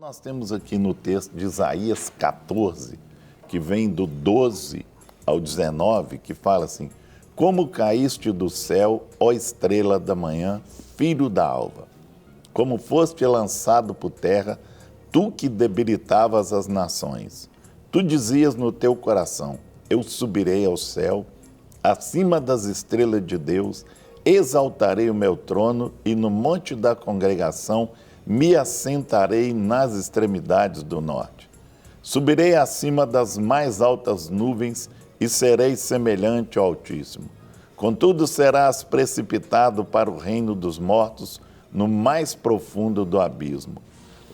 Nós temos aqui no texto de Isaías 14, que vem do 12 ao 19, que fala assim: como caíste do céu, ó estrela da manhã, filho da alva, como foste lançado por terra, tu que debilitavas as nações. Tu dizias no teu coração: eu subirei ao céu, acima das estrelas de Deus, exaltarei o meu trono e no monte da congregação me assentarei nas extremidades do norte. Subirei acima das mais altas nuvens e serei semelhante ao Altíssimo. Contudo, serás precipitado para o reino dos mortos, no mais profundo do abismo.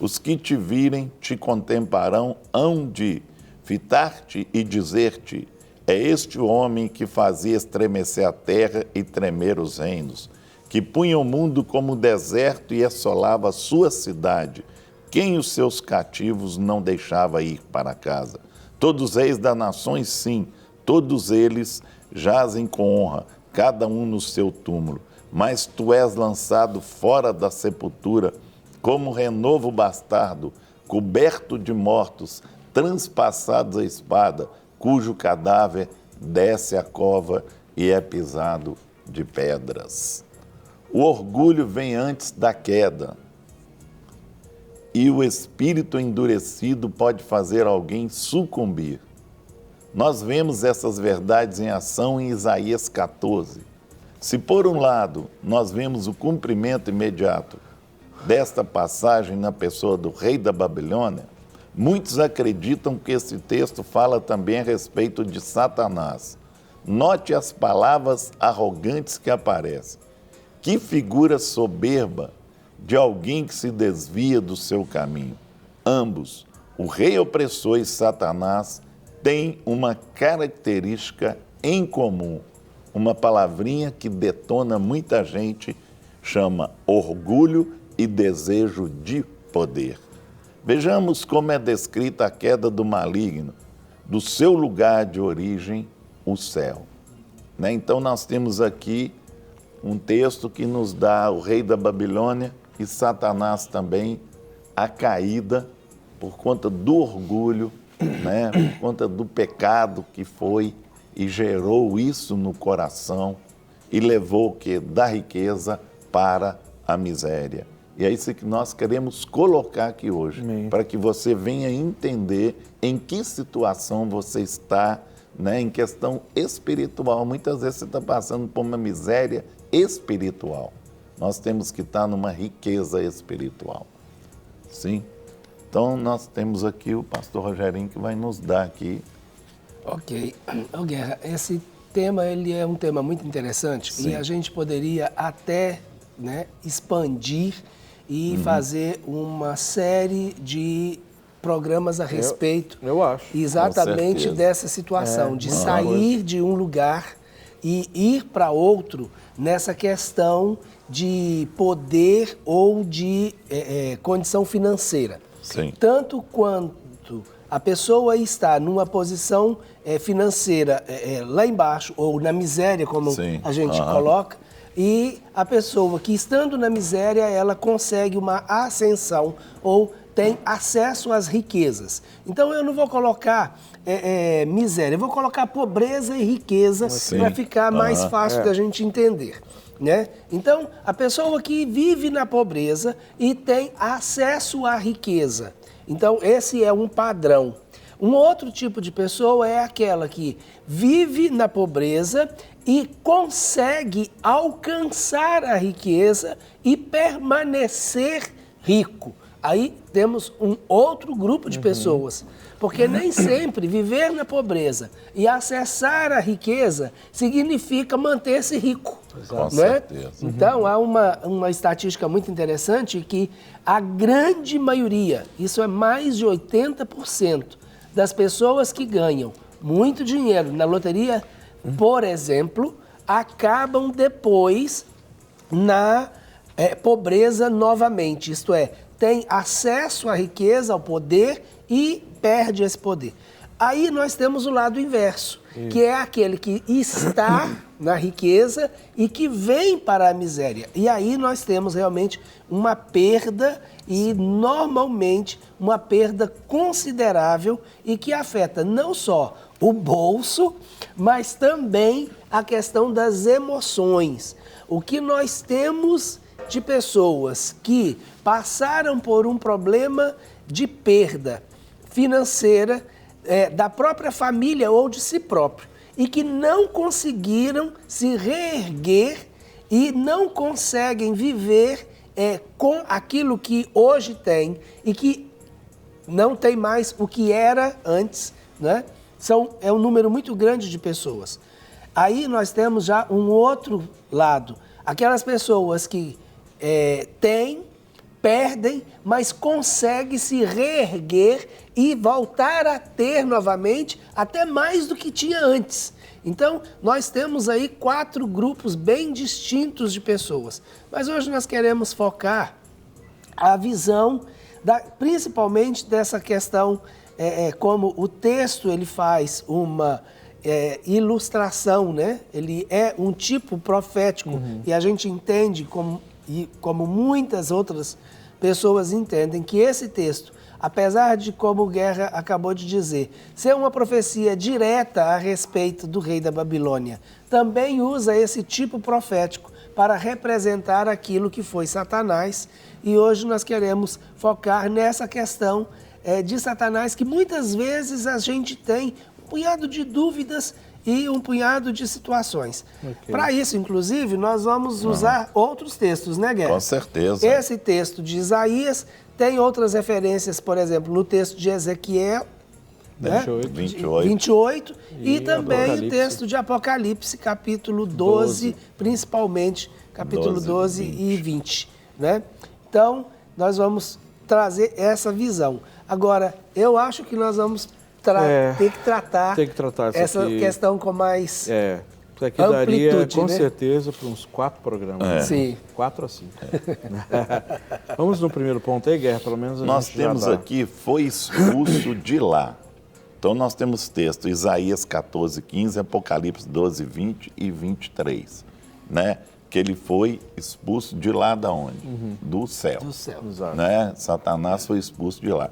Os que te virem te contemplarão, hão de fitar-te e dizer-te: é este o homem que fazia estremecer a terra e tremer os reinos, que punha o mundo como deserto e assolava a sua cidade, quem os seus cativos não deixava ir para casa. Todos reis das nações, sim, todos eles jazem com honra, cada um no seu túmulo. Mas tu és lançado fora da sepultura, como renovo bastardo, coberto de mortos, transpassados a espada, cujo cadáver desce a cova e é pisado de pedras. O orgulho vem antes da queda, e o espírito endurecido pode fazer alguém sucumbir. Nós vemos essas verdades em ação em Isaías 14. Se, por um lado, nós vemos o cumprimento imediato desta passagem na pessoa do rei da Babilônia, muitos acreditam que esse texto fala também a respeito de Satanás. Note as palavras arrogantes que aparecem. Que figura soberba de alguém que se desvia do seu caminho. Ambos, o rei opressor e Satanás, têm uma característica em comum. Uma palavrinha que detona muita gente, chama orgulho e desejo de poder. Vejamos como é descrita a queda do maligno, do seu lugar de origem, o céu. Então nós temos aqui um texto que nos dá o rei da Babilônia e Satanás também, a caída por conta do orgulho, por conta do pecado que foi e gerou isso no coração e levou o quê? Da riqueza para a miséria. E é isso que nós queremos colocar aqui hoje, para que você venha entender em que situação você está, em questão espiritual. Muitas vezes você está passando por uma miséria espiritual. Nós temos que estar numa riqueza espiritual. Sim? Então, nós temos aqui o pastor Rogerinho que vai nos dar aqui. Ok. Guerra, esse tema ele é um tema muito interessante. Sim. E a gente poderia até expandir e fazer uma série de programas a respeito, eu acho, exatamente dessa situação, de sair de um lugar e ir para outro nessa questão de poder ou de condição financeira. Sim. Tanto quanto a pessoa está numa posição financeira lá embaixo, ou na miséria, como a gente coloca, e a pessoa que, estando na miséria, ela consegue uma ascensão ou tem acesso às riquezas. Então, eu não vou colocar miséria, eu vou colocar pobreza e riqueza para ficar mais fácil da gente entender. Então, a pessoa que vive na pobreza e tem acesso à riqueza. Então, esse é um padrão. Um outro tipo de pessoa é aquela que vive na pobreza e consegue alcançar a riqueza e permanecer rico. Aí temos um outro grupo de pessoas, porque nem sempre viver na pobreza e acessar a riqueza significa manter-se rico. Com certeza. Então, há uma estatística muito interessante que a grande maioria, isso é mais de 80%, das pessoas que ganham muito dinheiro na loteria, por exemplo, acabam depois na pobreza novamente, isto é, tem acesso à riqueza, ao poder e perde esse poder. Aí nós temos o lado inverso, que é aquele que está na riqueza e que vem para a miséria. E aí nós temos realmente uma perda e, normalmente, uma perda considerável e que afeta não só o bolso, mas também a questão das emoções. O que nós temos de pessoas que passaram por um problema de perda financeira da própria família ou de si próprio e que não conseguiram se reerguer e não conseguem viver com aquilo que hoje tem e que não tem mais o que era antes, né? É um número muito grande de pessoas. Aí nós temos já um outro lado, aquelas pessoas que têm, perdem, mas conseguem se reerguer e voltar a ter novamente até mais do que tinha antes. Então, nós temos aí 4 grupos bem distintos de pessoas. Mas hoje nós queremos focar a visão, principalmente dessa questão, como o texto ele faz uma ilustração, né? Ele é um tipo profético e a gente entende, como muitas outras pessoas entendem, que esse texto, apesar de, como o Guerra acabou de dizer, ser uma profecia direta a respeito do rei da Babilônia, também usa esse tipo profético para representar aquilo que foi Satanás. E hoje nós queremos focar nessa questão de Satanás, que muitas vezes a gente tem um punhado de dúvidas e um punhado de situações. Okay. Para isso, inclusive, nós vamos usar outros textos, né, Guerra? Com certeza. Esse texto de Isaías tem outras referências, por exemplo, no texto de Ezequiel, 28 e também o texto de Apocalipse, capítulo 12, principalmente capítulo 12 e 20. Né? Então, nós vamos trazer essa visão. Agora, eu acho que nós vamos ter que tratar essa questão com mais isso aqui daria, com certeza, para uns 4 programas. Sim. 4 a 5. Vamos no primeiro ponto aí, Guerra, pelo menos nós temos aqui, foi expulso de lá. Então, nós temos texto, Isaías 14, 15, Apocalipse 12, 20 e 23, né? Que ele foi expulso de lá da onde? Do céu. Do céu. Né? Satanás foi expulso de lá.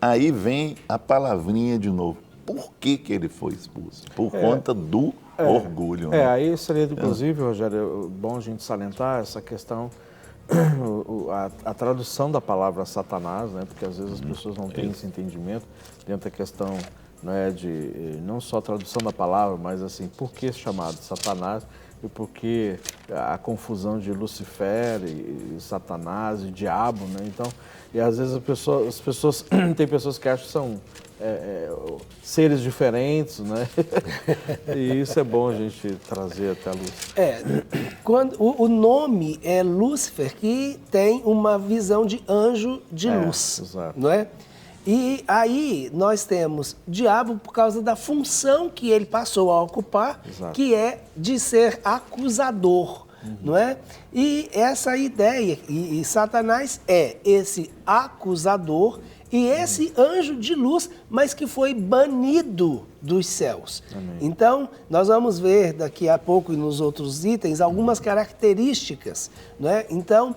Aí vem a palavrinha de novo. Por que ele foi expulso? Por conta do orgulho. Né? Aí seria, inclusive, Rogério, bom a gente salientar essa questão, a tradução da palavra Satanás, né? Porque às vezes as pessoas não têm esse entendimento dentro da questão, né, de não só a tradução da palavra, mas assim, por que chamado Satanás? E porque a confusão de Lucifer e Satanás e diabo, né? Então, e às vezes as pessoas tem pessoas que acham que são seres diferentes, né? E isso é bom a gente trazer até a luz. Quando o nome é Lúcifer, que tem uma visão de anjo de luz, exato. Não é? E aí nós temos diabo por causa da função que ele passou a ocupar, que é de ser acusador, não é? E essa ideia, e Satanás é esse acusador e esse anjo de luz, mas que foi banido dos céus. Amém. Então, nós vamos ver daqui a pouco e nos outros itens algumas características, não é? Então,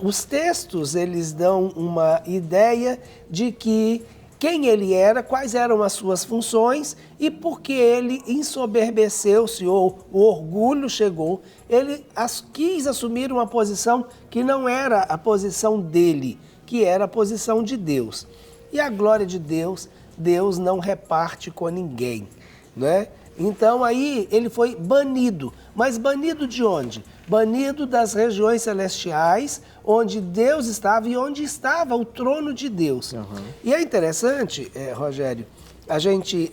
os textos, eles dão uma ideia de quem ele era, quais eram as suas funções e por que ele ensoberbeceu-se ou o orgulho chegou. Ele quis assumir uma posição que não era a posição dele, que era a posição de Deus. E a glória de Deus, Deus não reparte com ninguém, né? Então aí ele foi banido. Mas banido de onde? Banido das regiões celestiais, onde Deus estava e onde estava o trono de Deus. E é interessante, Rogério, a gente,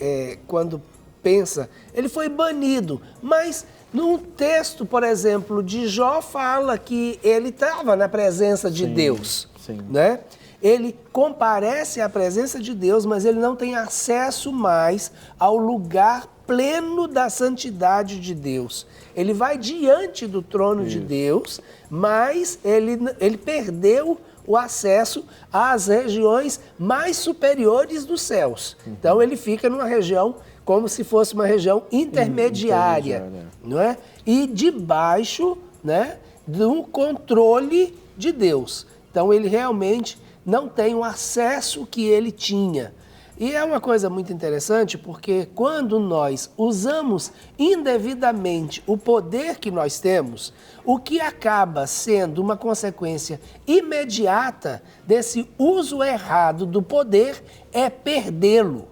quando pensa, ele foi banido, mas num texto, por exemplo, de Jó, fala que ele estava na presença de Deus, né? Ele comparece à presença de Deus, mas ele não tem acesso mais ao lugar pleno da santidade de Deus. Ele vai diante do trono de Deus, mas ele perdeu o acesso às regiões mais superiores dos céus. Então ele fica numa região como se fosse uma região intermediária, não é? E debaixo, né, do controle de Deus. Então ele realmente não tem o acesso que ele tinha. E é uma coisa muito interessante porque quando nós usamos indevidamente o poder que nós temos, o que acaba sendo uma consequência imediata desse uso errado do poder é perdê-lo.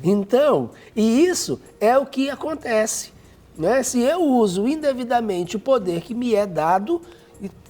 Então, e isso é o que acontece, né? Se eu uso indevidamente o poder que me é dado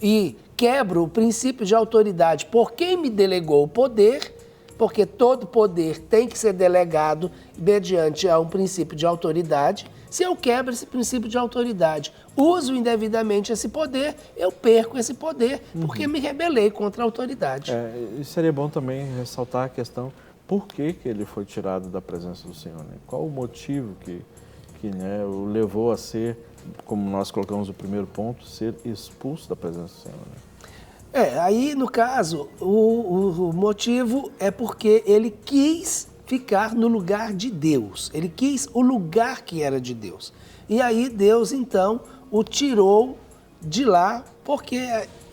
e quebro o princípio de autoridade por quem me delegou o poder, porque todo poder tem que ser delegado mediante a um princípio de autoridade. Se eu quebro esse princípio de autoridade, uso indevidamente esse poder, eu perco esse poder, porque me rebelei contra a autoridade. E seria bom também ressaltar a questão, por que ele foi tirado da presença do Senhor? Né? Qual o motivo que né, o levou a ser, como nós colocamos no primeiro ponto, ser expulso da presença do Senhor? Né? Aí no caso, o motivo é porque ele quis ficar no lugar de Deus. Ele quis o lugar que era de Deus. E aí Deus, então, o tirou de lá, porque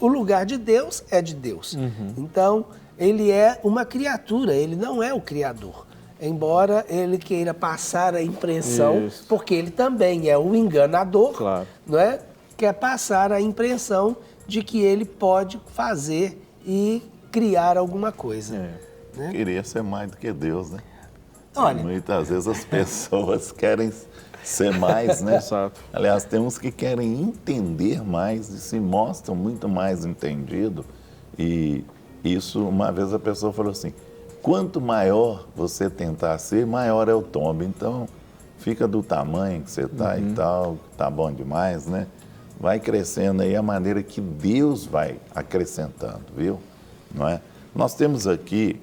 o lugar de Deus é de Deus. Então, ele é uma criatura, ele não é o Criador. Embora ele queira passar a impressão, porque ele também é o enganador, claro, não é? Quer passar a impressão de que ele pode fazer e criar alguma coisa. Né? Queria ser mais do que Deus, né? Olha, muitas vezes as pessoas querem ser mais, né? Exato. Aliás, tem uns que querem entender mais e se mostram muito mais entendidos. E isso, uma vez a pessoa falou assim, quanto maior você tentar ser, maior é o tombo. Então, fica do tamanho que você está e tal, tá bom demais, né? Vai crescendo aí a maneira que Deus vai acrescentando, viu? Não é? Nós temos aqui,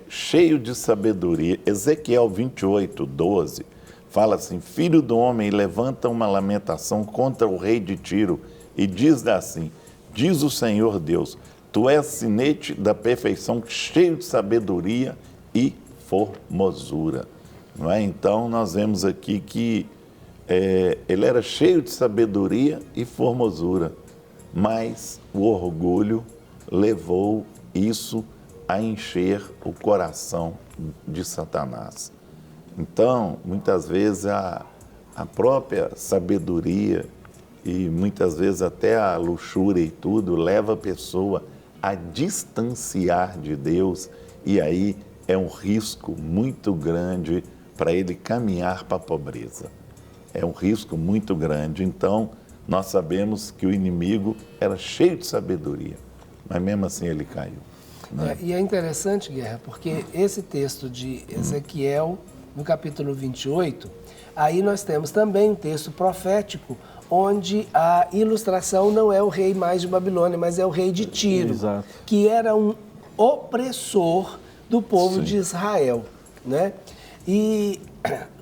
cheio de sabedoria, Ezequiel 28, 12, fala assim, filho do homem, levanta uma lamentação contra o rei de Tiro e diz assim, diz o Senhor Deus, tu és sinete da perfeição, cheio de sabedoria e formosura. Não é? Então, nós vemos aqui que ele era cheio de sabedoria e formosura, mas o orgulho levou isso a encher o coração de Satanás. Então, muitas vezes a própria sabedoria e muitas vezes até a luxúria e tudo leva a pessoa a distanciar de Deus e aí é um risco muito grande para ele caminhar para a pobreza. É um risco muito grande. Então, nós sabemos que o inimigo era cheio de sabedoria, mas mesmo assim ele caiu. Né? E é interessante, Guerra, porque esse texto de Ezequiel, no capítulo 28, aí nós temos também um texto profético, onde a ilustração não é o rei mais de Babilônia, mas é o rei de Tiro, Exato. que era um opressor do povo de Israel. Né? E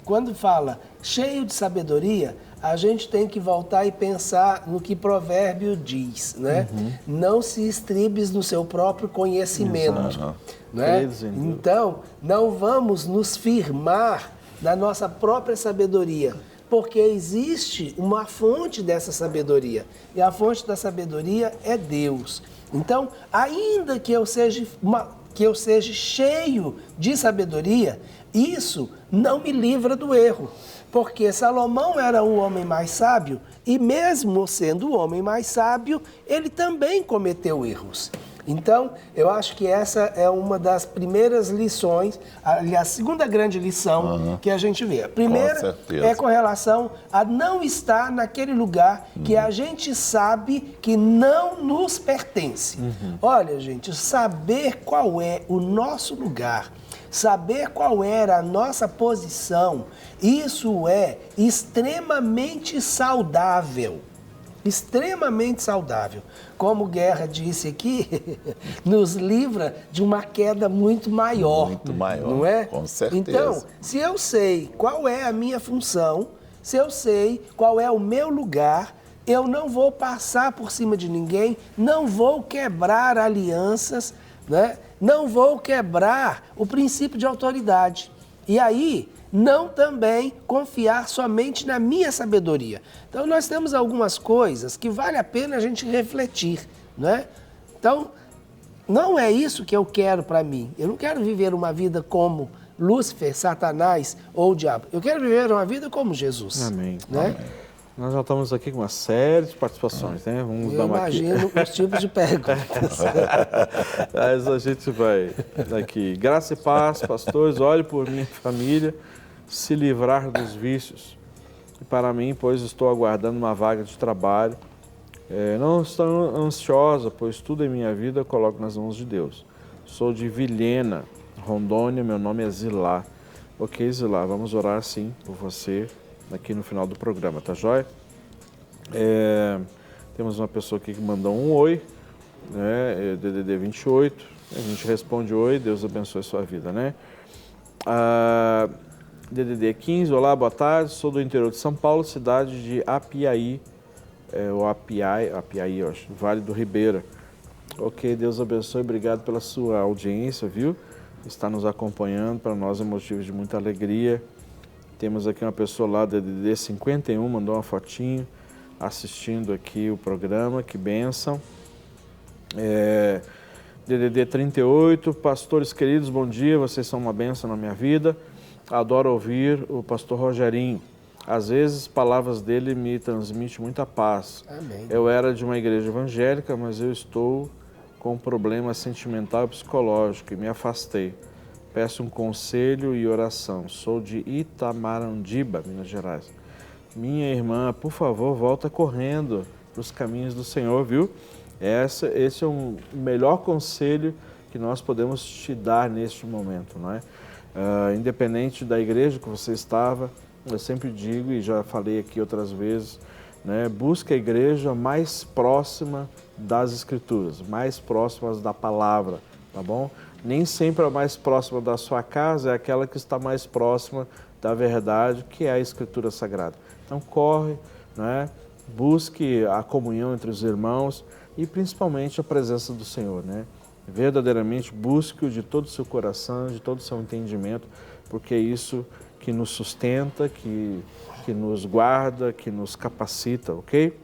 quando fala cheio de sabedoria, a gente tem que voltar e pensar no que Provérbio diz, né? Não se estribes no seu próprio conhecimento. Né? Então, não vamos nos firmar na nossa própria sabedoria, porque existe uma fonte dessa sabedoria, e a fonte da sabedoria é Deus. Então, ainda que eu seja cheio de sabedoria, isso não me livra do erro. Porque Salomão era um homem mais sábio e mesmo sendo o homem mais sábio, ele também cometeu erros. Então, eu acho que essa é uma das primeiras lições, aliás, a segunda grande lição que a gente vê. A primeira é com relação a não estar naquele lugar que a gente sabe que não nos pertence. Olha, gente, saber qual é o nosso lugar, saber qual era a nossa posição, isso é extremamente saudável. Extremamente saudável. Como Guerra disse aqui, nos livra de uma queda muito maior. Muito maior, não é? Com certeza. Então, se eu sei qual é a minha função, se eu sei qual é o meu lugar, eu não vou passar por cima de ninguém, não vou quebrar alianças, né? Não vou quebrar o princípio de autoridade. E aí, não também confiar somente na minha sabedoria. Então, nós temos algumas coisas que vale a pena a gente refletir, né? Então, não é isso que eu quero para mim. Eu não quero viver uma vida como Lúcifer, Satanás ou o diabo. Eu quero viver uma vida como Jesus. Amém. Né? Amém. Nós já estamos aqui com uma série de participações, né? Vamos dar uma aqui. Eu imagino os tipos de perguntas. Mas a gente vai aqui. Graça e paz, pastores, olhe por minha família se livrar dos vícios. E para mim, pois estou aguardando uma vaga de trabalho. Não estou ansiosa, pois tudo em minha vida eu coloco nas mãos de Deus. Sou de Vilhena, Rondônia, meu nome é Zilá. Ok, Zilá, vamos orar sim por você aqui no final do programa, tá joia? Temos uma pessoa aqui que mandou um oi, né? DDD 28, a gente responde oi, Deus abençoe a sua vida, né? DDD 15, olá, boa tarde, sou do interior de São Paulo, cidade de Apiaí, Apiaí, eu acho, Vale do Ribeira. Ok, Deus abençoe, obrigado pela sua audiência, viu? Está nos acompanhando, para nós é motivo de muita alegria. Temos aqui uma pessoa lá, DDD 51, mandou uma fotinho, assistindo aqui o programa, que bênção. DDD 38, pastores queridos, bom dia, vocês são uma bênção na minha vida. Adoro ouvir o pastor Rogerinho. Às vezes, palavras dele me transmitem muita paz. Amém. Eu era de uma igreja evangélica, mas eu estou com um problema sentimental e psicológico e me afastei. Peço um conselho e oração. Sou de Itamarandiba, Minas Gerais. Minha irmã, por favor, volta correndo para os caminhos do Senhor, viu? Esse é o melhor conselho que nós podemos te dar neste momento, não é? Independente da igreja que você estava, eu sempre digo e já falei aqui outras vezes, né? Busque a igreja mais próxima das Escrituras, mais próximas da palavra, tá bom? Nem sempre a mais próxima da sua casa é aquela que está mais próxima da verdade, que é a Escritura Sagrada. Então corre, né? Busque a comunhão entre os irmãos e principalmente a presença do Senhor, né? Verdadeiramente busque-o de todo o seu coração, de todo o seu entendimento, porque é isso que nos sustenta, que nos guarda, que nos capacita, ok?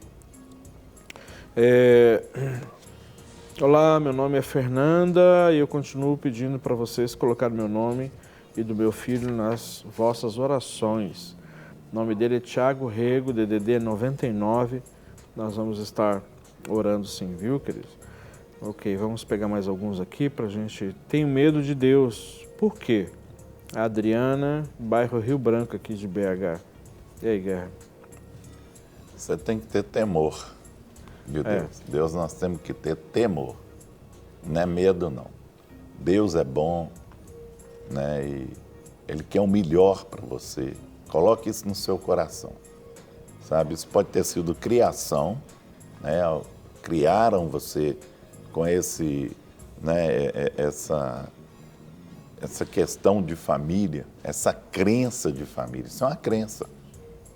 Olá, meu nome é Fernanda e eu continuo pedindo para vocês colocar meu nome e do meu filho nas vossas orações. O nome dele é Thiago Rego, DDD 99. Nós vamos estar orando sim, viu, queridos? Ok, vamos pegar mais alguns aqui para a gente... Tenho medo de Deus. Por quê? A Adriana, bairro Rio Branco, aqui de BH. E aí, Guerra? Você tem que ter temor de Deus. Deus nós temos que ter temor. Não é medo, não. Deus é bom, né? E Ele quer o melhor para você. Coloque isso no seu coração, sabe? Isso pode ter sido criação, né? Criaram você com esse, né? Essa questão de família, essa crença de família. Isso é uma crença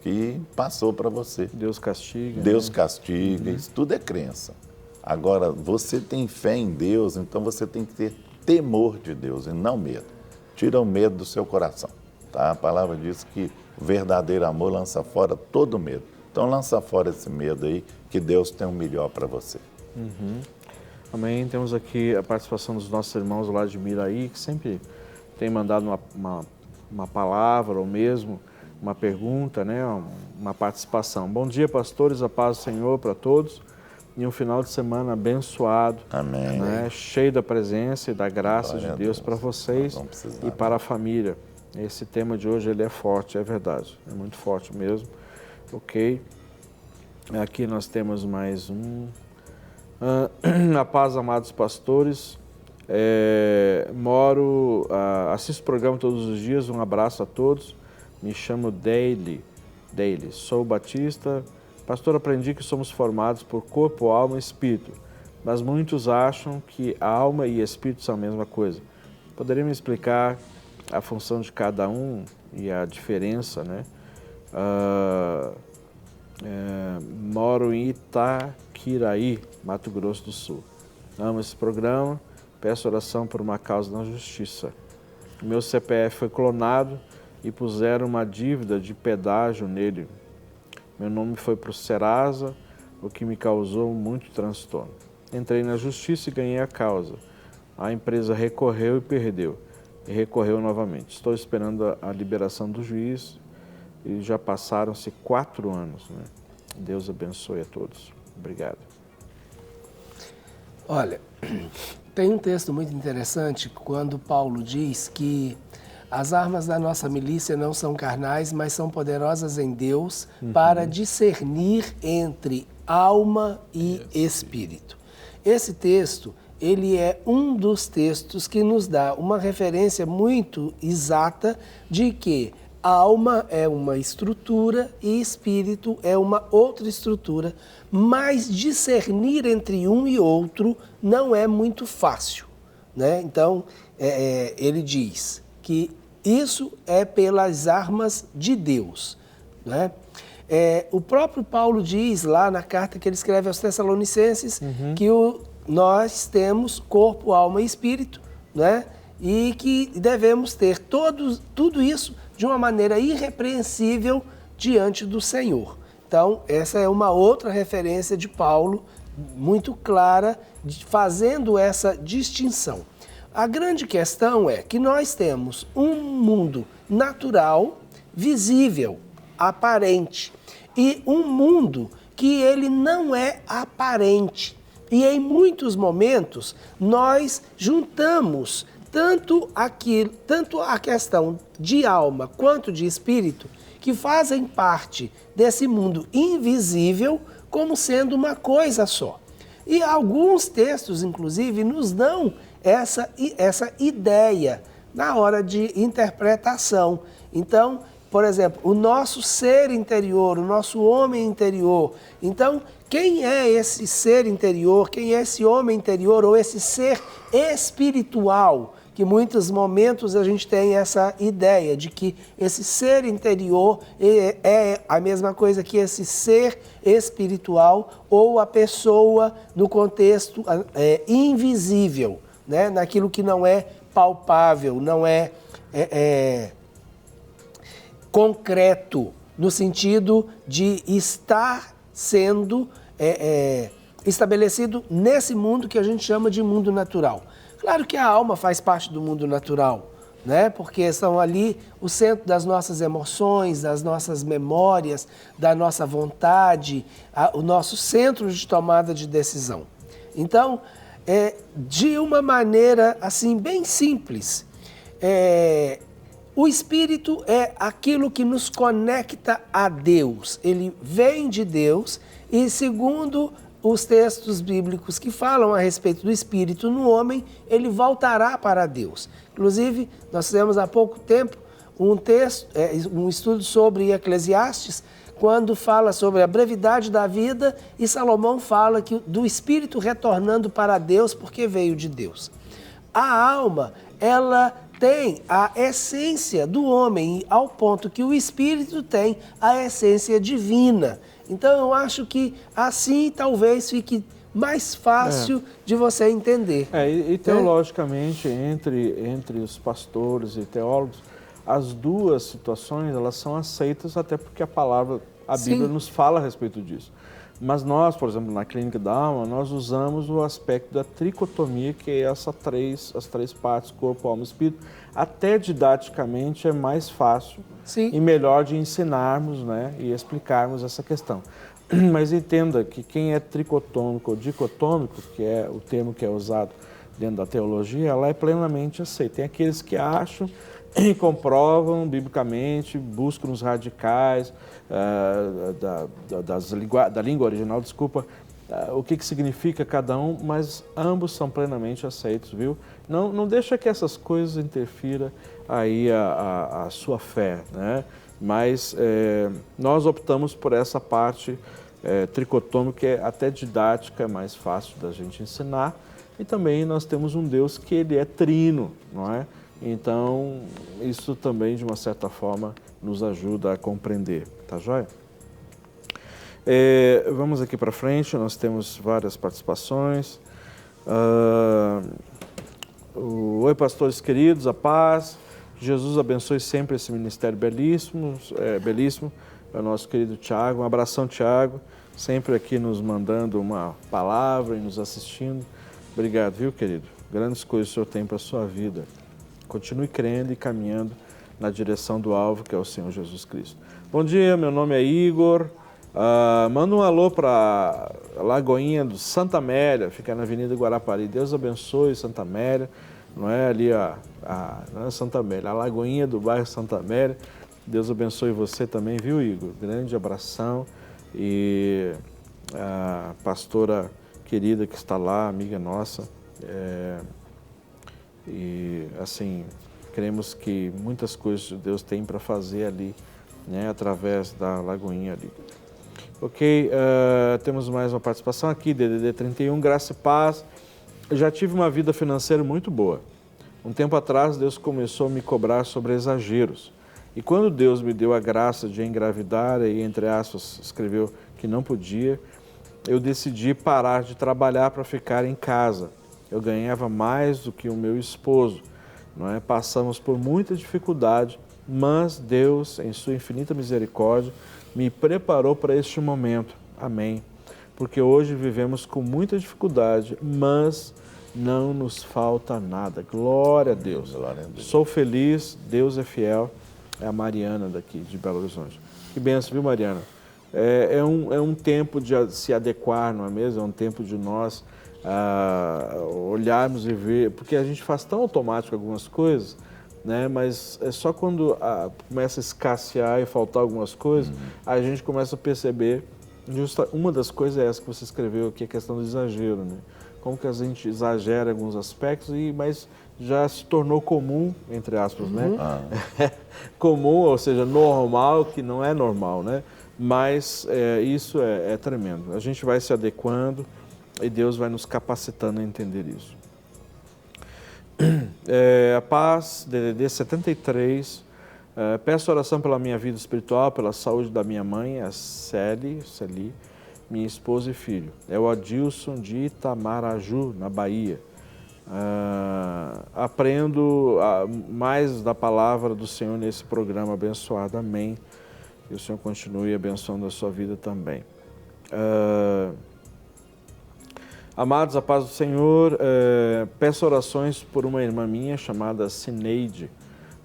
que passou para você. Deus castiga. Deus castiga, isso tudo é crença. Agora, você tem fé em Deus, então você tem que ter temor de Deus e não medo. Tira o medo do seu coração, tá? A palavra diz que o verdadeiro amor lança fora todo medo. Então, lança fora esse medo aí, que Deus tem o melhor para você. Amém. Temos aqui a participação dos nossos irmãos lá de Miraí, que sempre tem mandado uma palavra ou mesmo uma pergunta, né? Uma participação. Bom dia, pastores, a paz do Senhor para todos e um final de semana abençoado. Amém. Né? Cheio da presença e da graça de Deus para vocês e para a família. Esse tema de hoje ele é forte, é verdade, é muito forte mesmo. Ok. Aqui nós temos mais um. A paz, amados pastores. Assisto o programa todos os dias. Um abraço a todos. Me chamo Daily. Sou batista. Pastor, aprendi que somos formados por corpo, alma e espírito, mas muitos acham que alma e espírito são a mesma coisa. Poderia me explicar a função de cada um e a diferença, né? Moro em Itaquiraí, Mato Grosso do Sul. Amo esse programa, peço oração por uma causa na justiça. Meu CPF foi clonado e puseram uma dívida de pedágio nele. Meu nome foi para o Serasa, o que me causou muito transtorno. Entrei na justiça e ganhei a causa. a empresa recorreu e perdeu, e recorreu novamente. Estou esperando a liberação do juiz e já passaram-se 4 anos, né? Deus abençoe a todos. Obrigado. Olha, tem um texto muito interessante quando Paulo diz que as armas da nossa milícia não são carnais, mas são poderosas em Deus para discernir entre alma e espírito. Esse texto, ele é um dos textos que nos dá uma referência muito exata de que alma é uma estrutura e espírito é uma outra estrutura, mas discernir entre um e outro não é muito fácil, né? Então, ele diz que isso é pelas armas de Deus, né? O próprio Paulo diz lá na carta que ele escreve aos Tessalonicenses que nós temos corpo, alma e espírito, né? E que devemos ter tudo isso de uma maneira irrepreensível diante do Senhor. Então, essa é uma outra referência de Paulo, muito clara, fazendo essa distinção. A grande questão é que nós temos um mundo natural, visível, aparente, e um mundo que ele não é aparente. E em muitos momentos nós juntamos tanto a questão de alma quanto de espírito, que fazem parte desse mundo invisível como sendo uma coisa só. E alguns textos, inclusive, nos dão essa ideia na hora de interpretação. Então, por exemplo, o nosso ser interior, o nosso homem interior. Então, quem é esse ser interior, quem é esse homem interior ou esse ser espiritual? Que em muitos momentos a gente tem essa ideia de que esse ser interior é a mesma coisa que esse ser espiritual ou a pessoa no contexto invisível, né? Naquilo que não é palpável, não é concreto, no sentido de estar sendo estabelecido nesse mundo que a gente chama de mundo natural. Claro que a alma faz parte do mundo natural, né? Porque são ali o centro das nossas emoções, das nossas memórias, da nossa vontade, o nosso centro de tomada de decisão. Então, de uma maneira assim bem simples, o Espírito é aquilo que nos conecta a Deus. Ele vem de Deus e, segundo os textos bíblicos que falam a respeito do Espírito no homem, ele voltará para Deus. Inclusive, nós fizemos há pouco tempo um estudo sobre Eclesiastes, quando fala sobre a brevidade da vida, e Salomão fala do Espírito retornando para Deus porque veio de Deus. A alma, ela tem a essência do homem, ao ponto que o Espírito tem a essência divina. Então, eu acho que assim talvez fique mais fácil de você entender. E teologicamente, entre os pastores e teólogos, as duas situações elas são aceitas, até porque a Bíblia nos fala a respeito disso. Mas nós, por exemplo, na Clínica da Alma, nós usamos o aspecto da tricotomia, que é as três partes, corpo, alma e espírito. Até didaticamente é mais fácil e melhor de ensinarmos, né, e explicarmos essa questão. Mas entenda que quem é tricotômico ou dicotômico, que é o termo que é usado dentro da teologia, ela é plenamente aceita. Tem aqueles que acham e comprovam biblicamente, buscam nos radicais da língua original, o que significa cada um, mas ambos são plenamente aceitos, viu? Não deixa que essas coisas interfiram aí a sua fé, né? Mas nós optamos por essa parte tricotômica, que é até didática, é mais fácil da gente ensinar, e também nós temos um Deus que ele é trino, não é? Então, isso também, de uma certa forma, nos ajuda a compreender, tá joia? Vamos aqui para frente, nós temos várias participações. Oi, pastores queridos, a paz. Jesus abençoe sempre esse ministério belíssimo. É o nosso querido Tiago. Um abração, Tiago, sempre aqui nos mandando uma palavra e nos assistindo. Obrigado, viu, querido? Grandes coisas o Senhor tem para a sua vida. Continue crendo e caminhando na direção do alvo, que é o Senhor Jesus Cristo. Bom dia, meu nome é Igor. Manda um alô para a Lagoinha do Santa Amélia, fica na Avenida Guarapari. Deus abençoe Santa Amélia, não é ali não é Santa Amélia, a Lagoinha do bairro Santa Amélia. Deus abençoe você também, viu, Igor? Grande abração. E a pastora querida que está lá, amiga nossa, e assim, cremos que muitas coisas Deus tem para fazer ali, né, através da Lagoinha ali. Ok, temos mais uma participação aqui, DDD 31, graça e paz. Eu já tive uma vida financeira muito boa. Um tempo atrás, Deus começou a me cobrar sobre exageros. E quando Deus me deu a graça de engravidar, e entre aspas, escreveu que não podia, eu decidi parar de trabalhar para ficar em casa. Eu ganhava mais do que o meu esposo, não é? Passamos por muita dificuldade, mas Deus, em sua infinita misericórdia, me preparou para este momento. Amém. Porque hoje vivemos com muita dificuldade, mas não nos falta nada. Glória a Deus. Glória a Deus. Sou feliz, Deus é fiel. É a Mariana daqui de Belo Horizonte. Que benção, viu, Mariana? É um tempo de se adequar, não é mesmo? É um tempo de nós olharmos e ver, porque a gente faz tão automático algumas coisas, né? Mas é só quando começa a escassear e faltar algumas coisas, a gente começa a perceber, uma das coisas é essa que você escreveu aqui, a questão do exagero, né? Como que a gente exagera em alguns aspectos, mas já se tornou comum, entre aspas, né? Comum, ou seja, normal, que não é normal, né? Mas isso é tremendo. A gente vai se adequando e Deus vai nos capacitando a entender isso. A paz, DDD 73. Peço oração pela minha vida espiritual, pela saúde da minha mãe, a Celi, minha esposa e filho. É o Adilson de Itamaraju, na Bahia. Aprendo mais da palavra do Senhor nesse programa abençoado. Amém. Que o Senhor continue abençoando a sua vida também. Amados, a paz do Senhor, peço orações por uma irmã minha chamada Cineide,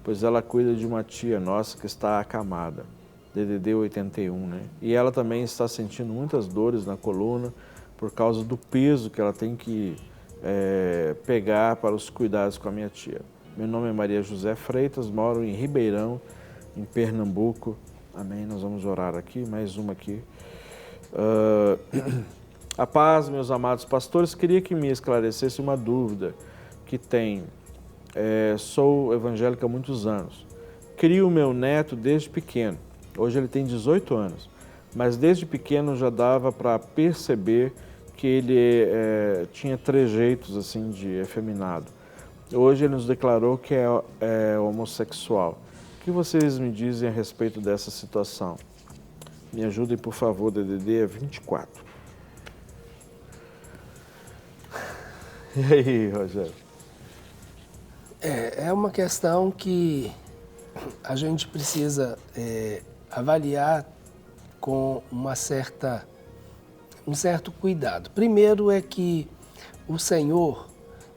pois ela cuida de uma tia nossa que está acamada, DDD 81, né? E ela também está sentindo muitas dores na coluna por causa do peso que ela tem que pegar para os cuidados com a minha tia. Meu nome é Maria José Freitas, moro em Ribeirão, em Pernambuco. Amém, nós vamos orar aqui, mais uma aqui. A paz, meus amados pastores, queria que me esclarecesse uma dúvida que tenho. Sou evangélica há muitos anos. Crio o meu neto desde pequeno. Hoje ele tem 18 anos, mas desde pequeno já dava para perceber que ele tinha trejeitos assim de efeminado. Hoje ele nos declarou que é homossexual. O que vocês me dizem a respeito dessa situação? Me ajudem, por favor, DDD 24. E aí, Rogério? É uma questão que a gente precisa avaliar com um certo cuidado. Primeiro é que o Senhor,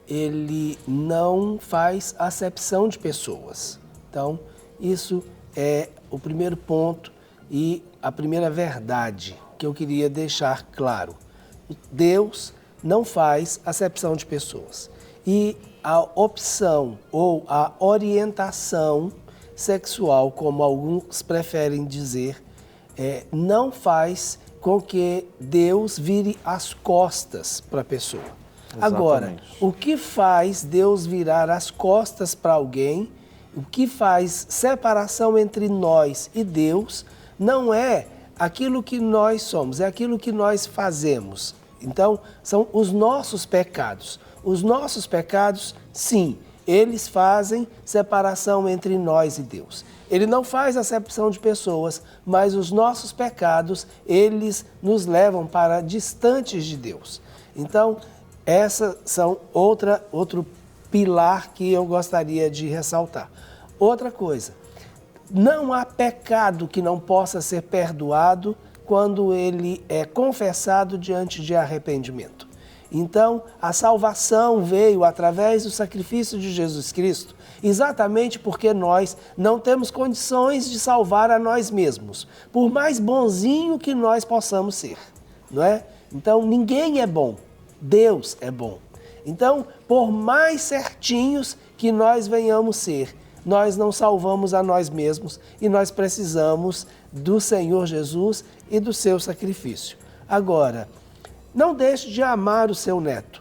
Ele não faz acepção de pessoas. Então, isso é o primeiro ponto e a primeira verdade que eu queria deixar claro. Deus não faz acepção de pessoas. E a opção ou a orientação sexual, como alguns preferem dizer, não faz com que Deus vire as costas para a pessoa. Exatamente. Agora, o que faz Deus virar as costas para alguém, o que faz separação entre nós e Deus, não é aquilo que nós somos, é aquilo que nós fazemos. Então, são os nossos pecados. Os nossos pecados, sim, eles fazem separação entre nós e Deus. Ele não faz acepção de pessoas, mas os nossos pecados, eles nos levam para distantes de Deus. Então, essas são outro pilar que eu gostaria de ressaltar. Outra coisa, não há pecado que não possa ser perdoado quando ele é confessado diante de arrependimento. Então, a salvação veio através do sacrifício de Jesus Cristo, exatamente porque nós não temos condições de salvar a nós mesmos, por mais bonzinho que nós possamos ser, não é? Então, ninguém é bom, Deus é bom. Então, por mais certinhos que nós venhamos ser, nós não salvamos a nós mesmos e nós precisamos do Senhor Jesus e do seu sacrifício. Agora, não deixe de amar o seu neto.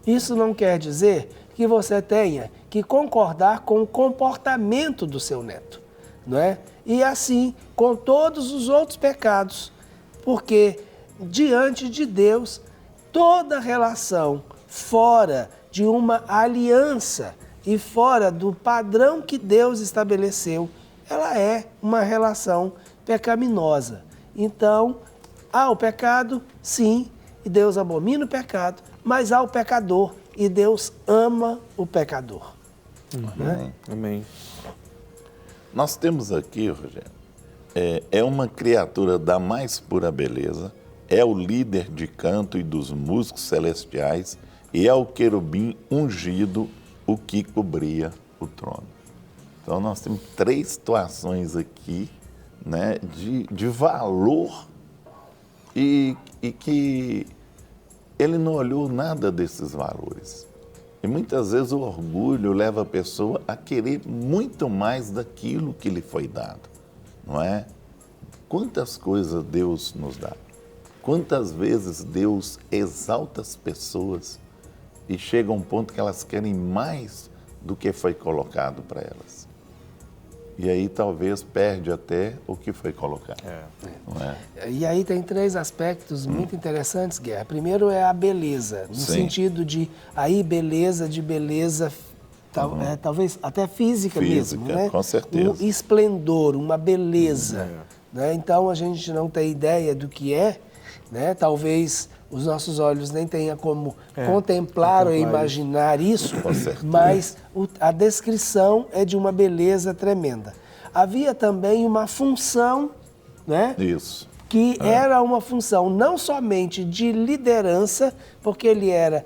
Isso não quer dizer que você tenha que concordar com o comportamento do seu neto, não é? E assim com todos os outros pecados, porque diante de Deus, toda relação fora de uma aliança e fora do padrão que Deus estabeleceu, ela é uma relação pecaminosa. Então, há o pecado, sim, e Deus abomina o pecado, mas há o pecador e Deus ama o pecador. Né? Amém. Nós temos aqui, Rogério, é uma criatura da mais pura beleza, é o líder de canto e dos músicos celestiais e é o querubim ungido, o que cobria o trono. Então nós temos 3 situações aqui, né, de valor e que ele não olhou nada desses valores. E muitas vezes o orgulho leva a pessoa a querer muito mais daquilo que lhe foi dado, não é? Quantas coisas Deus nos dá? Quantas vezes Deus exalta as pessoas e chega a um ponto que elas querem mais do que foi colocado para elas. E aí talvez perde até o que foi colocado. Não é? E aí tem 3 aspectos muito interessantes, Guerra. Primeiro é a beleza, no sentido de aí beleza, talvez até física mesmo, né? Com certeza. Um esplendor, uma beleza. Né? Então a gente não tem ideia do que é, né? Talvez os nossos olhos nem tenham como contemplar ou imaginar isso, mas a descrição é de uma beleza tremenda. Havia também uma função, né? Isso. Que era uma função não somente de liderança, porque ele era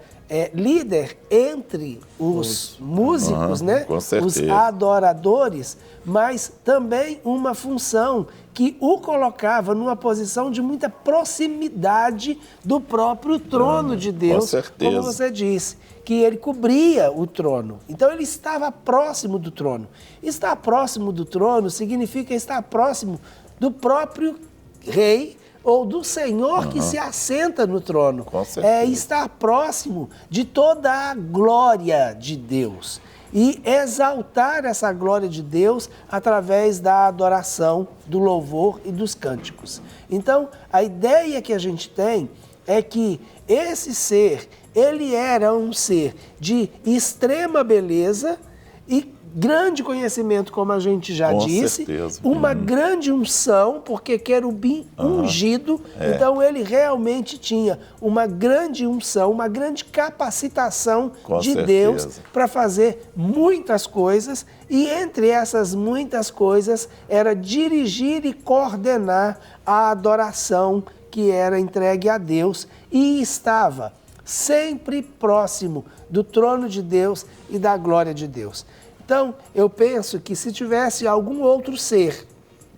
líder entre os músicos, né? Com certeza. Os adoradores, mas também uma função que o colocava numa posição de muita proximidade do próprio trono de Deus, com certeza. como você disse, que ele cobria o trono. Então ele estava próximo do trono. Estar próximo do trono significa estar próximo do próprio rei ou do Senhor que se assenta no trono. Com certeza. É estar próximo de toda a glória de Deus e exaltar essa glória de Deus através da adoração, do louvor e dos cânticos. Então, a ideia que a gente tem é que esse ser, ele era um ser de extrema beleza e grande conhecimento, como a gente já disse, certeza. Uma grande unção, porque querubim ungido, então ele realmente tinha uma grande unção, uma grande capacitação de Deus para fazer muitas coisas, e entre essas muitas coisas era dirigir e coordenar a adoração que era entregue a Deus e estava sempre próximo do trono de Deus e da glória de Deus. Então, eu penso que se tivesse algum outro ser,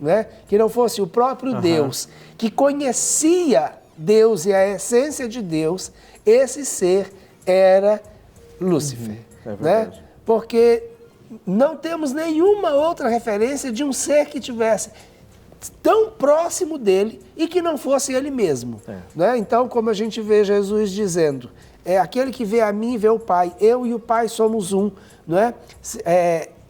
né, que não fosse o próprio Deus, que conhecia Deus e a essência de Deus, esse ser era Lúcifer. Né? Porque não temos nenhuma outra referência de um ser que tivesse tão próximo dele e que não fosse ele mesmo. Né? Então, como a gente vê Jesus dizendo, aquele que vê a mim vê o Pai, eu e o Pai somos um. Não é?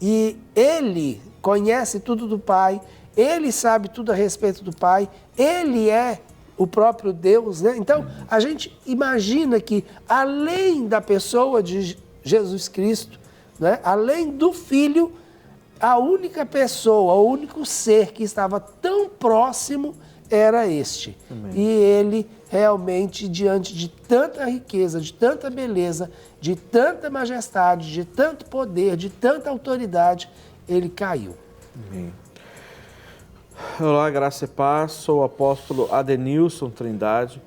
E ele conhece tudo do Pai, ele sabe tudo a respeito do Pai, ele é o próprio Deus. Né? Então, a gente imagina que, além da pessoa de Jesus Cristo, né? Além do Filho, a única pessoa, o único ser que estava tão próximo era este. Amém. E ele realmente, diante de tanta riqueza, de tanta beleza, de tanta majestade, de tanto poder, de tanta autoridade, ele caiu. Amém. Olá, graça e paz. Sou o apóstolo Adenilson Trindade,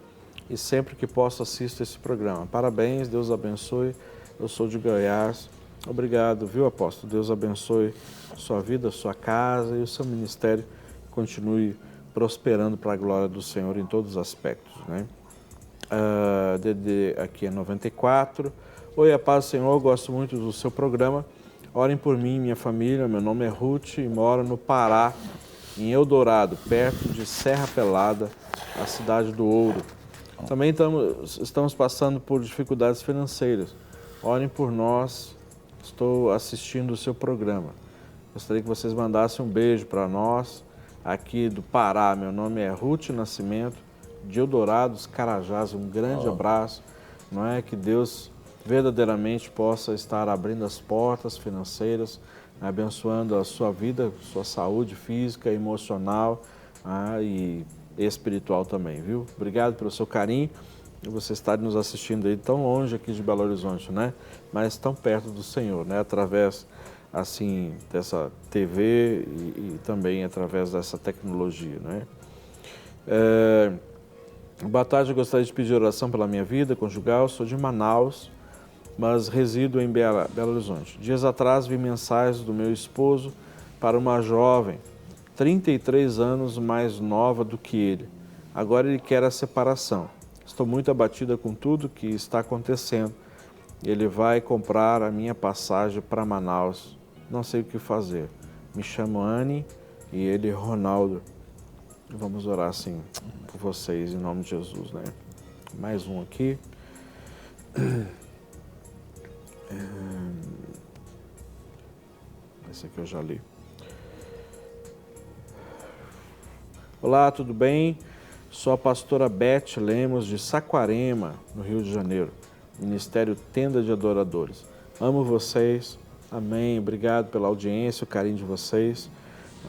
e sempre que posso assisto esse programa. Parabéns, Deus abençoe. Eu sou de Goiás. Obrigado, viu, apóstolo? Deus abençoe sua vida, sua casa e o seu ministério. Continue prosperando para a glória do Senhor em todos os aspectos, né? DD aqui é 94. Oi, a paz do Senhor, gosto muito do seu programa. Orem por mim e minha família. Meu nome é Ruth e moro no Pará, em Eldorado, perto de Serra Pelada, a cidade do Ouro. Também estamos passando por dificuldades financeiras. Orem por nós. Estou assistindo o seu programa. Gostaria que vocês mandassem um beijo para nós, aqui do Pará. Meu nome é Ruth Nascimento, de Eldorado, Carajás. Um grande abraço. Não é que Deus verdadeiramente possa estar abrindo as portas financeiras, abençoando a sua vida, sua saúde física, emocional e espiritual também, viu? Obrigado pelo seu carinho e você estar nos assistindo aí tão longe aqui de Belo Horizonte, né? Mas tão perto do Senhor, né? Através, assim, dessa TV e também através dessa tecnologia, né? Boa tarde, eu gostaria de pedir oração pela minha vida conjugal. Sou de Manaus, mas resido em Belo Horizonte. Dias atrás vi mensagens do meu esposo para uma jovem, 33 anos mais nova do que ele. Agora ele quer a separação. Estou muito abatida com tudo que está acontecendo. Ele vai comprar a minha passagem para Manaus. Não sei o que fazer. Me chamo Anne e ele Ronaldo. Vamos orar assim por vocês em nome de Jesus, né? Mais um aqui. Esse aqui eu já li. Olá, tudo bem? Sou a pastora Beth Lemos de Saquarema, no Rio de Janeiro. Ministério Tenda de Adoradores. Amo vocês. Amém. Obrigado pela audiência, o carinho de vocês.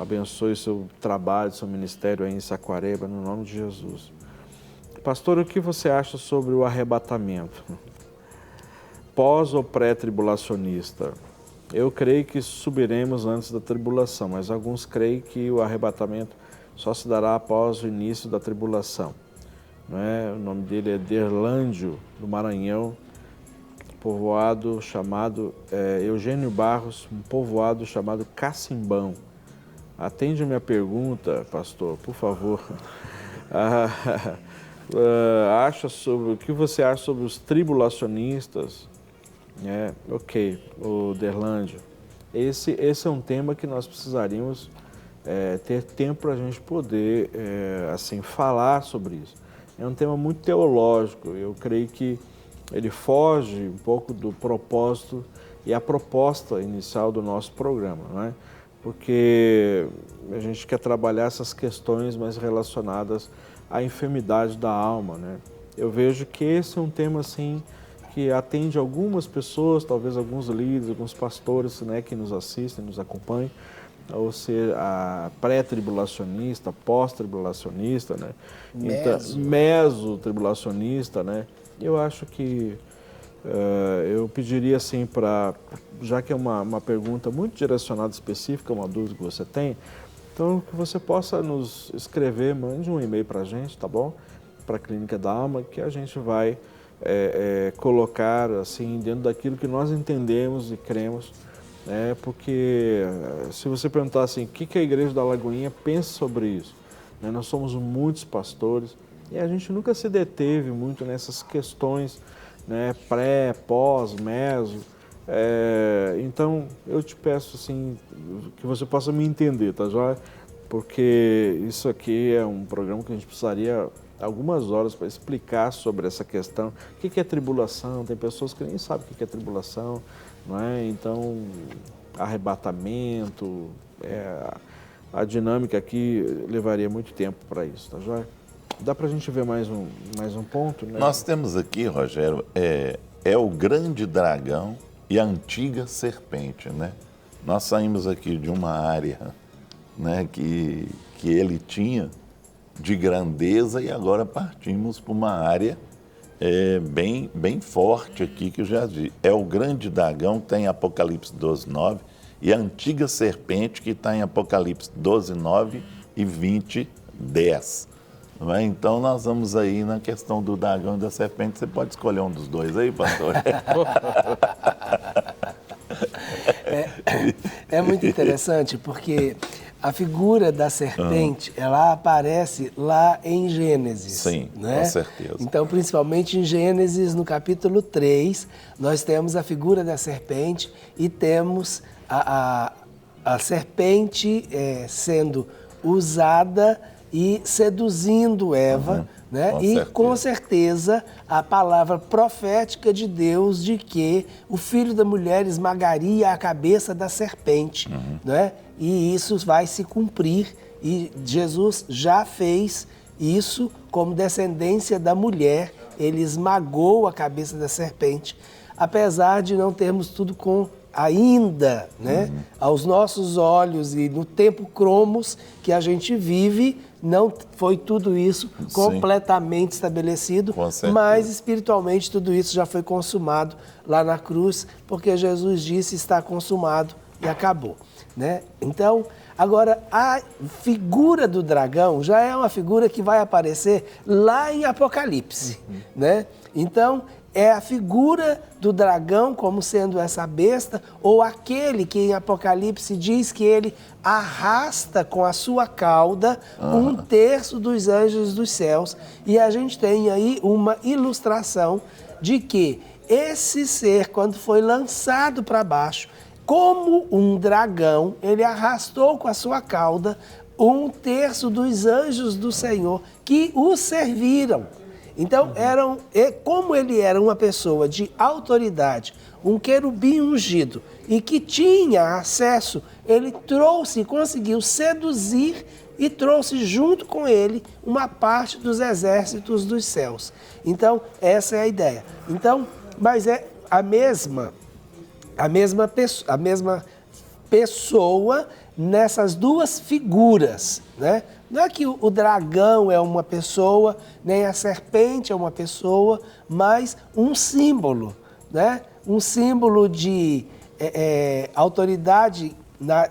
Abençoe o seu trabalho, seu ministério aí em Saquarema, no nome de Jesus. Pastor, o que você acha sobre o arrebatamento? Pós ou pré-tribulacionista? Eu creio que subiremos antes da tribulação, mas alguns creem que o arrebatamento só se dará após o início da tribulação. Não é? O nome dele é Derlândio, do Maranhão, povoado chamado Eugênio Barros, um povoado chamado Cacimbão. Atende a minha pergunta, pastor, por favor. O que você acha sobre os tribulacionistas? Ok, o Derlândio. Esse é um tema que nós precisaríamos ter tempo para a gente poder assim, falar sobre isso. É um tema muito teológico, eu creio que ele foge um pouco do propósito e a proposta inicial do nosso programa, não é? Porque a gente quer trabalhar essas questões mais relacionadas à enfermidade da alma, né? Eu vejo que esse é um tema assim que atende algumas pessoas, talvez alguns líderes, alguns pastores, né, que nos assistem, nos acompanham, ou ser a pré-tribulacionista, pós-tribulacionista, né? Meso-tribulacionista, né? Eu acho que eu pediria assim para, já que é uma pergunta muito direcionada, específica, uma dúvida que você tem, então que você possa nos escrever, mande um e-mail para a gente, tá bom? Para a Clínica da Alma, que a gente vai colocar assim dentro daquilo que nós entendemos e cremos, né? Porque se você perguntar assim, o que a Igreja da Lagoinha pensa sobre isso? Né? Nós somos muitos pastores e a gente nunca se deteve muito nessas questões, né? Pré, pós, meso. Então eu te peço assim que você possa me entender, tá joia? Porque isso aqui é um programa que a gente precisaria algumas horas para explicar sobre essa questão. O que é tribulação? Tem pessoas que nem sabem o que é tribulação, não é? Então, arrebatamento, a dinâmica aqui levaria muito tempo para isso, tá joia? Dá para a gente ver mais um ponto, né? Nós temos aqui, Rogério, o grande dragão e a antiga serpente, né? Nós saímos aqui de uma área, né, que ele tinha de grandeza e agora partimos para uma área bem forte aqui que eu já vi. É o grande dragão, tem Apocalipse 12:9, e a antiga serpente que está em Apocalipse 12:9 e 20:10. Não é? Então nós vamos aí na questão do dragão e da serpente. Você pode escolher um dos dois aí, pastor? É muito interessante porque a figura da serpente, ela aparece lá em Gênesis. Sim, né? Com certeza. Então, principalmente em Gênesis, no capítulo 3, nós temos a figura da serpente e temos a serpente sendo usada e seduzindo Eva, né? Com E certeza. com certeza a palavra profética de Deus de que o filho da mulher esmagaria a cabeça da serpente, né? E isso vai se cumprir e Jesus já fez isso como descendência da mulher, ele esmagou a cabeça da serpente, apesar de não termos tudo ainda, né? Aos nossos olhos e no tempo cromos que a gente vive, não foi tudo isso completamente estabelecido, mas espiritualmente tudo isso já foi consumado lá na cruz, porque Jesus disse está consumado e acabou, né? Então, agora a figura do dragão já é uma figura que vai aparecer lá em Apocalipse, né? Então, é a figura do dragão como sendo essa besta, ou aquele que em Apocalipse diz que ele arrasta com a sua cauda 1/3 dos anjos dos céus. E a gente tem aí uma ilustração de que esse ser, quando foi lançado para baixo, como um dragão, ele arrastou com a sua cauda 1/3 dos anjos do Senhor que o serviram. Então, como ele era uma pessoa de autoridade, um querubim ungido e que tinha acesso, ele conseguiu seduzir e trouxe junto com ele uma parte dos exércitos dos céus. Então, essa é a ideia. Então, mas é a mesma pessoa nessas duas figuras, né? Não é que o dragão é uma pessoa, nem a serpente é uma pessoa, mas um símbolo, né? Um símbolo de autoridade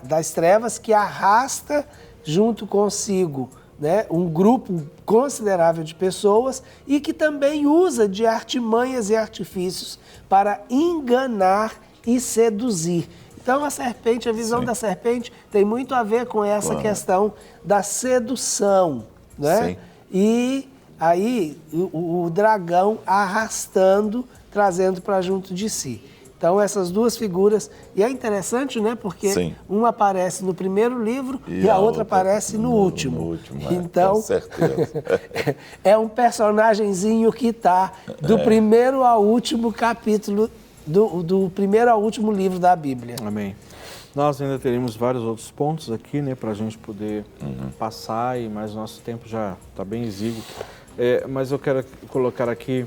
das trevas que arrasta junto consigo, né, um grupo considerável de pessoas e que também usa de artimanhas e artifícios para enganar e seduzir. Então, a serpente, a visão da serpente tem muito a ver com essa questão da sedução, né? E aí o dragão arrastando, trazendo para junto de si. Então, essas duas figuras, e é interessante, né? Porque uma aparece no primeiro livro e a outra aparece no último. Então, com certeza. É um personagenzinho que está do primeiro ao último capítulo, do primeiro ao último livro da Bíblia. Amém. Nós ainda teremos vários outros pontos aqui, né, para a gente poder passar, mas nosso tempo já está bem exíguo. Mas eu quero colocar aqui: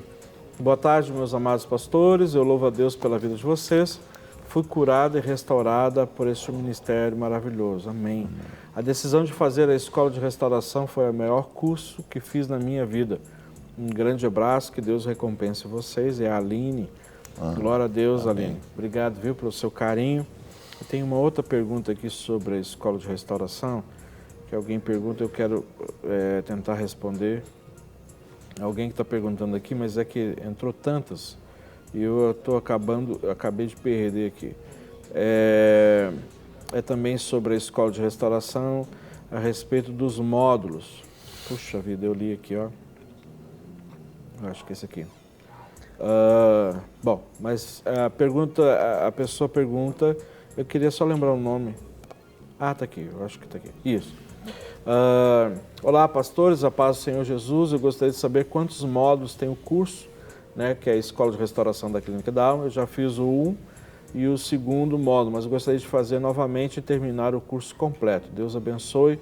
boa tarde, meus amados pastores, eu louvo a Deus pela vida de vocês. Fui curada e restaurada por este ministério maravilhoso. Amém. A decisão de fazer a escola de restauração foi o maior curso que fiz na minha vida. Um grande abraço, que Deus recompense vocês. É a Aline. Glória a Deus, Amém. Aline. Obrigado, viu, pelo seu carinho. Eu tenho uma outra pergunta aqui sobre a escola de restauração, que alguém pergunta, eu quero tentar responder. Alguém que está perguntando aqui, mas é que entrou tantas e eu acabei de perder aqui. É também sobre a escola de restauração, a respeito dos módulos. Puxa vida, eu li aqui, ó. Acho que é esse aqui. Bom, mas a pessoa pergunta, eu queria só lembrar o nome. Tá aqui, eu acho que tá aqui. Isso. Olá, pastores, a paz do Senhor Jesus. Eu gostaria de saber quantos módulos tem o curso, né, que é a Escola de Restauração da Clínica da Alma. Eu já fiz o 1 e o segundo módulo, mas eu gostaria de fazer novamente e terminar o curso completo. Deus abençoe.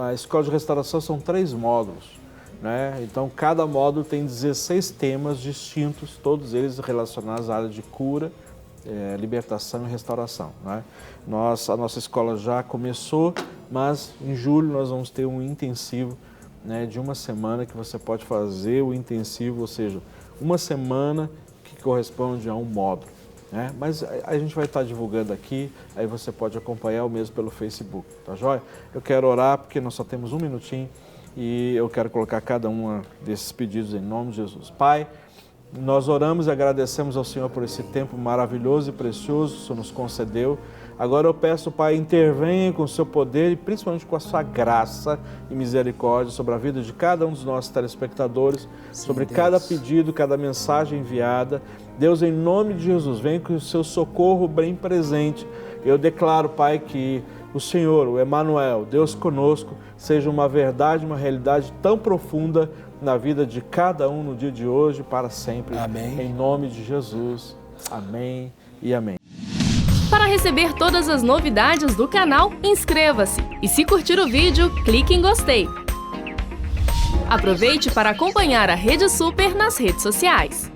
A Escola de Restauração são 3 módulos. Né? Então, cada módulo tem 16 temas distintos, todos eles relacionados à área de cura, libertação e restauração. Né? A nossa escola já começou, mas em julho nós vamos ter um intensivo, né, de uma semana, que você pode fazer o intensivo, ou seja, uma semana que corresponde a um módulo. Né? Mas a gente vai estar divulgando aqui, aí você pode acompanhar o mesmo pelo Facebook, tá joia? Eu quero orar, porque nós só temos um minutinho. e eu quero colocar cada um desses pedidos em nome de Jesus. Pai, nós oramos e agradecemos ao Senhor por esse tempo maravilhoso e precioso que o Senhor nos concedeu. Agora eu peço, Pai, intervenha com o seu poder e principalmente com a sua graça e misericórdia sobre a vida de cada um dos nossos telespectadores, sobre cada pedido, cada mensagem enviada. Deus, em nome de Jesus, vem com o seu socorro bem presente. Eu declaro, Pai, que o Senhor, o Emanuel, Deus conosco, seja uma verdade, uma realidade tão profunda na vida de cada um no dia de hoje, para sempre. Amém. Em nome de Jesus. Amém e amém. Para receber todas as novidades do canal, inscreva-se. E se curtir o vídeo, clique em gostei. Aproveite para acompanhar a Rede Super nas redes sociais.